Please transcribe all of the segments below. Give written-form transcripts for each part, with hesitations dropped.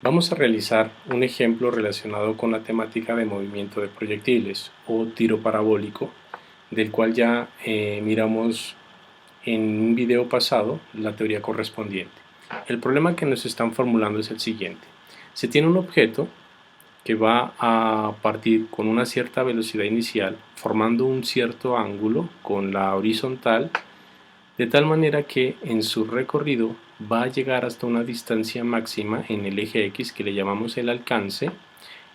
Vamos a realizar un ejemplo relacionado con la temática de movimiento de proyectiles o tiro parabólico, del cual ya miramos en un video pasado la teoría correspondiente. El problema que nos están formulando es el siguiente. Se tiene un objeto que va a partir con una cierta velocidad inicial, formando un cierto ángulo con la horizontal, de tal manera que en su recorrido va a llegar hasta una distancia máxima en el eje X que le llamamos el alcance,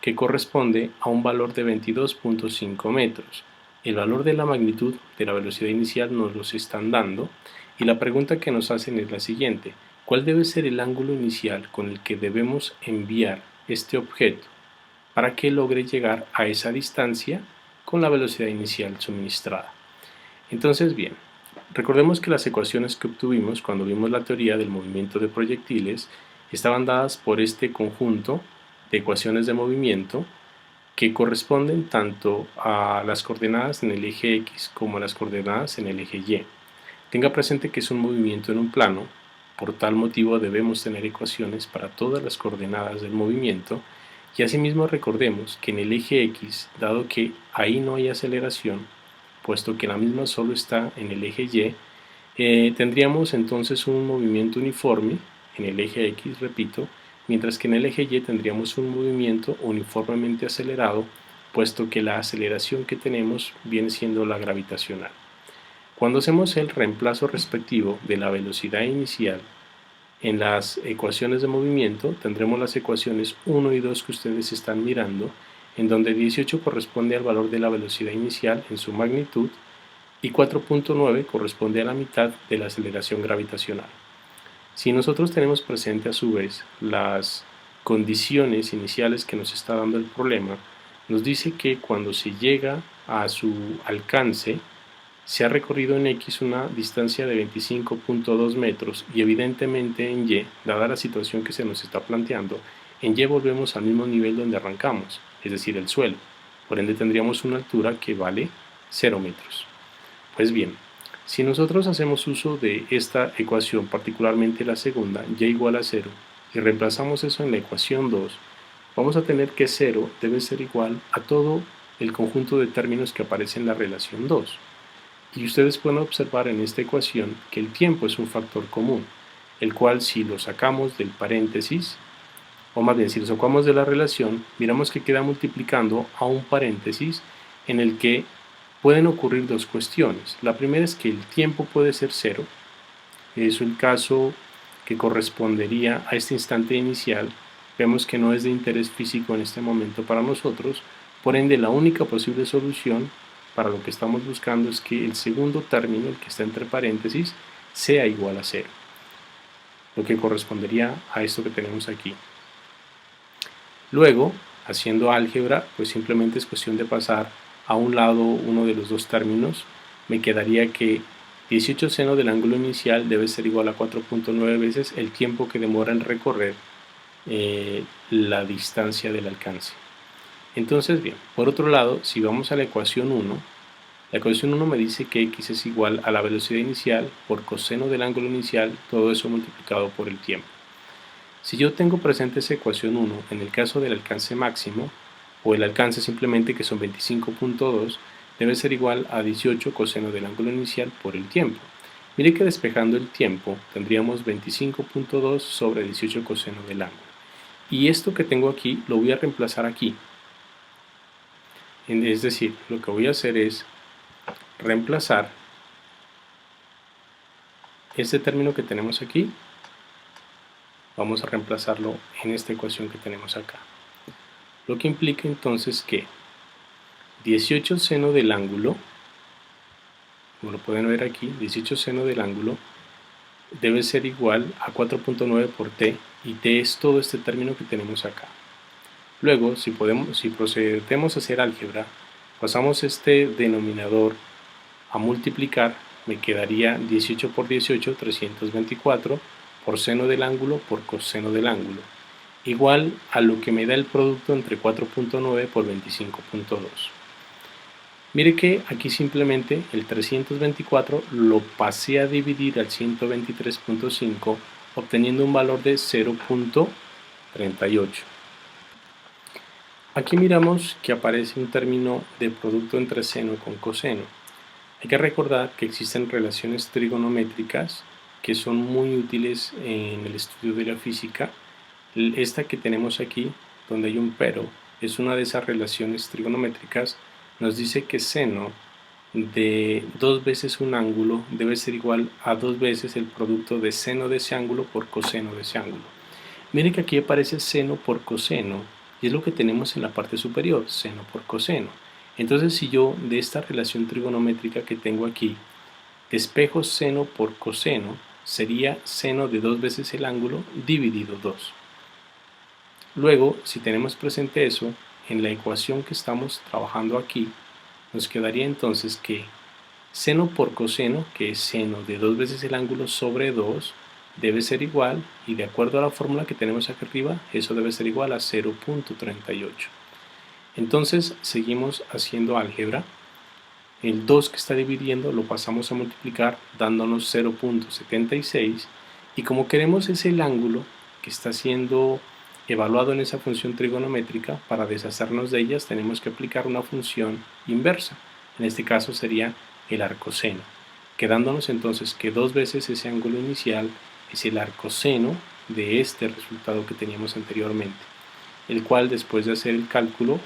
que corresponde a un valor de 22.5 metros. El valor de la magnitud de la velocidad inicial nos los están dando y la pregunta que nos hacen es la siguiente: ¿cuál debe ser el ángulo inicial con el que debemos enviar este objeto para que logre llegar a esa distancia con la velocidad inicial suministrada? Entonces, bien, recordemos que las ecuaciones que obtuvimos cuando vimos la teoría del movimiento de proyectiles estaban dadas por este conjunto de ecuaciones de movimiento que corresponden tanto a las coordenadas en el eje X como a las coordenadas en el eje Y. Tenga presente que es un movimiento en un plano, por tal motivo debemos tener ecuaciones para todas las coordenadas del movimiento, y asimismo recordemos que en el eje X, dado que ahí no hay aceleración, puesto que la misma solo está en el eje Y, tendríamos entonces un movimiento uniforme en el eje X, repito, mientras que en el eje Y tendríamos un movimiento uniformemente acelerado, puesto que la aceleración que tenemos viene siendo la gravitacional. Cuando hacemos el reemplazo respectivo de la velocidad inicial en las ecuaciones de movimiento, tendremos las ecuaciones 1 y 2 que ustedes están mirando, en donde 18 corresponde al valor de la velocidad inicial en su magnitud y 4.9 corresponde a la mitad de la aceleración gravitacional. Si nosotros tenemos presente a su vez las condiciones iniciales que nos está dando el problema, nos dice que cuando se llega a su alcance, se ha recorrido en X una distancia de 25.2 metros y evidentemente en Y, dada la situación que se nos está planteando, en Y volvemos al mismo nivel donde arrancamos, es decir, el suelo. Por ende tendríamos una altura que vale 0 metros. Pues bien, si nosotros hacemos uso de esta ecuación, particularmente la segunda, Y igual a 0, y reemplazamos eso en la ecuación 2, vamos a tener que 0 debe ser igual a todo el conjunto de términos que aparece en la relación 2. Y ustedes pueden observar en esta ecuación que el tiempo es un factor común, el cual si lo sacamos del paréntesis, o más bien si lo sacamos de la relación, miramos que queda multiplicando a un paréntesis en el que pueden ocurrir dos cuestiones. La primera es que el tiempo puede ser 0, es el caso que correspondería a este instante inicial. Vemos que no es de interés físico en este momento para nosotros, por ende la única posible solución para lo que estamos buscando es que el segundo término, el que está entre paréntesis, sea igual a 0, lo que correspondería a esto que tenemos aquí. Luego, haciendo álgebra, pues simplemente es cuestión de pasar a un lado uno de los dos términos. Me quedaría que 18 seno del ángulo inicial debe ser igual a 4.9 veces el tiempo que demora en recorrer la distancia del alcance. Entonces, bien, por otro lado, si vamos a la ecuación 1, la ecuación 1 me dice que x es igual a la velocidad inicial por coseno del ángulo inicial, todo eso multiplicado por el tiempo. Si yo tengo presente esa ecuación 1 en el caso del alcance máximo, o el alcance simplemente que son 25.2, debe ser igual a 18 coseno del ángulo inicial por el tiempo. Mire que despejando el tiempo tendríamos 25.2 sobre 18 coseno del ángulo. Y esto que tengo aquí lo voy a reemplazar aquí. Es decir, lo que voy a hacer es reemplazar este término que tenemos aquí, vamos a reemplazarlo en esta ecuación que tenemos acá. Lo que implica entonces que 18 seno del ángulo, como lo pueden ver aquí, 18 seno del ángulo debe ser igual a 4.9 por t, y t es todo este término que tenemos acá. Luego, si procedemos a hacer álgebra, pasamos este denominador a multiplicar, me quedaría 18 por 18, 324, por seno del ángulo por coseno del ángulo, igual a lo que me da el producto entre 4.9 por 25.2. Mire que aquí simplemente el 324 lo pasé a dividir al 123.5, obteniendo un valor de 0.3 38. Aquí miramos que aparece un término de producto entre seno con coseno. Hay que recordar que existen relaciones trigonométricas que son muy útiles en el estudio de la física. Esta que tenemos aquí, donde hay un pero, es una de esas relaciones trigonométricas. Nos dice que seno de 2 veces un ángulo debe ser igual a 2 veces el producto de seno de ese ángulo por coseno de ese ángulo. Miren que aquí aparece seno por coseno y es lo que tenemos en la parte superior, seno por coseno. Entonces, si yo de esta relación trigonométrica que tengo aquí despejo seno por coseno, sería seno de 2 veces el ángulo dividido 2. Luego, si tenemos presente eso, en la ecuación que estamos trabajando aquí, nos quedaría entonces que seno por coseno, que es seno de 2 veces el ángulo sobre 2, debe ser igual, y de acuerdo a la fórmula que tenemos aquí arriba, eso debe ser igual a 0.38. Entonces seguimos haciendo álgebra. El 2 que está dividiendo lo pasamos a multiplicar dándonos 0.76, y como queremos es el ángulo que está siendo evaluado en esa función trigonométrica, para deshacernos de ellas tenemos que aplicar una función inversa. En este caso sería el arcoseno, quedándonos entonces que 2 veces ese ángulo inicial es el arcoseno de este resultado que teníamos anteriormente, el cual después de hacer el cálculo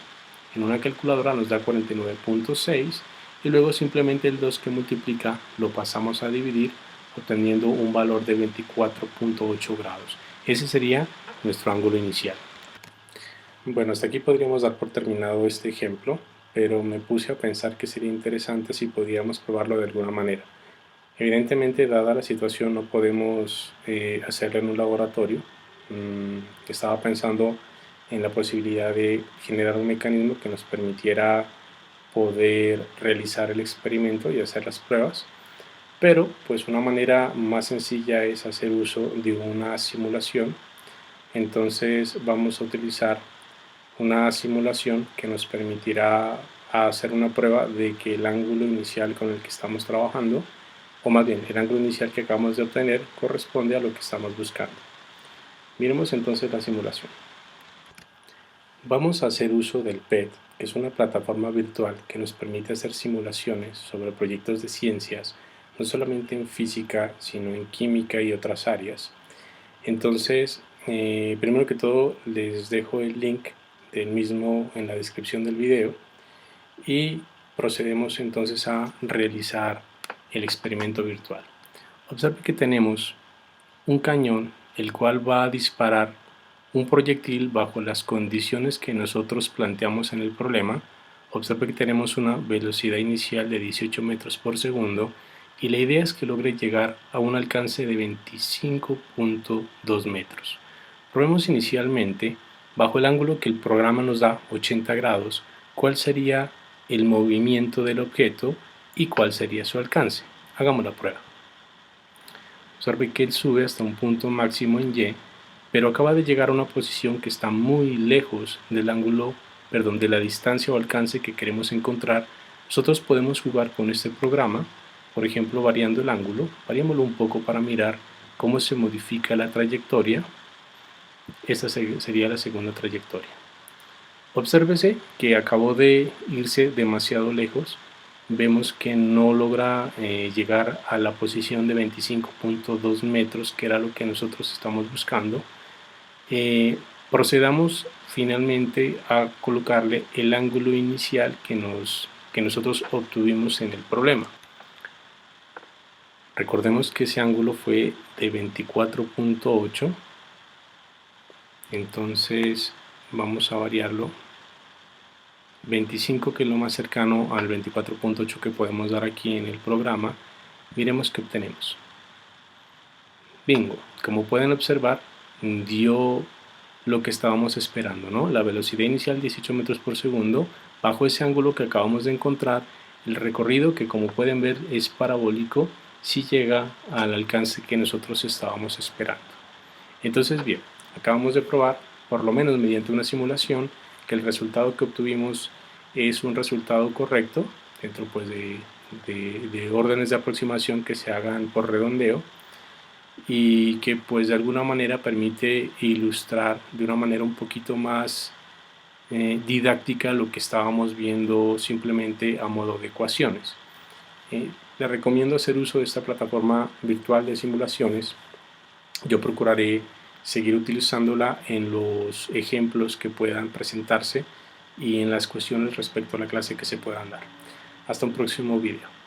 en una calculadora nos da 49.6, y luego simplemente el 2 que multiplica lo pasamos a dividir, obteniendo un valor de 24.8 grados. Ese sería nuestro ángulo inicial. Bueno, hasta aquí podríamos dar por terminado este ejemplo, pero me puse a pensar que sería interesante si podíamos probarlo de alguna manera. Evidentemente, dada la situación, no podemos hacerlo en un laboratorio. Estaba pensando en la posibilidad de generar un mecanismo que nos permitiera poder realizar el experimento y hacer las pruebas, pero pues una manera más sencilla es hacer uso de una simulación. Entonces vamos a utilizar una simulación que nos permitirá hacer una prueba de que el ángulo inicial con el que estamos trabajando, o más bien el ángulo inicial que acabamos de obtener, corresponde a lo que estamos buscando. Miremos entonces la simulación. Vamos a hacer uso del PET, que es una plataforma virtual que nos permite hacer simulaciones sobre proyectos de ciencias, no solamente en física, sino en química y otras áreas. Entonces, primero que todo, les dejo el link del mismo en la descripción del video, y procedemos entonces a realizar el experimento virtual. Observe que tenemos un cañón el cual va a disparar un proyectil bajo las condiciones que nosotros planteamos en el problema. Observe que tenemos una velocidad inicial de 18 metros por segundo y la idea es que logre llegar a un alcance de 25.2 metros. Probemos inicialmente, bajo el ángulo que el programa nos da, 80 grados, cuál sería el movimiento del objeto y cuál sería su alcance. Hagamos la prueba. Observe que él sube hasta un punto máximo en Y, pero acaba de llegar a una posición que está muy lejos del ángulo, de la distancia o alcance que queremos encontrar. Nosotros podemos jugar con este programa, por ejemplo variando el ángulo. Variémoslo un poco para mirar cómo se modifica la trayectoria. Esta sería la segunda trayectoria. Obsérvese que acabó de irse demasiado lejos. Vemos que no logra llegar a la posición de 25.2 metros, que era lo que nosotros estamos buscando. Procedamos finalmente a colocarle el ángulo inicial que nosotros obtuvimos en el problema. Recordemos que ese ángulo fue de 24.8, entonces vamos a variarlo. 25, que es lo más cercano al 24.8 que podemos dar aquí en el programa. Miremos qué obtenemos. Bingo, como pueden observar, dio lo que estábamos esperando, ¿no? La velocidad inicial 18 metros por segundo, bajo ese ángulo que acabamos de encontrar. El recorrido, que como pueden ver es parabólico, sí llega al alcance que nosotros estábamos esperando. Entonces bien, acabamos de probar, por lo menos mediante una simulación, que el resultado que obtuvimos es un resultado correcto dentro pues de órdenes de aproximación que se hagan por redondeo. y que pues de alguna manera permite ilustrar de una manera un poquito más didáctica lo que estábamos viendo simplemente a modo de ecuaciones. Le recomiendo hacer uso de esta plataforma virtual de simulaciones. Yo procuraré seguir utilizándola en los ejemplos que puedan presentarse y en las cuestiones respecto a la clase que se puedan dar. Hasta un próximo video.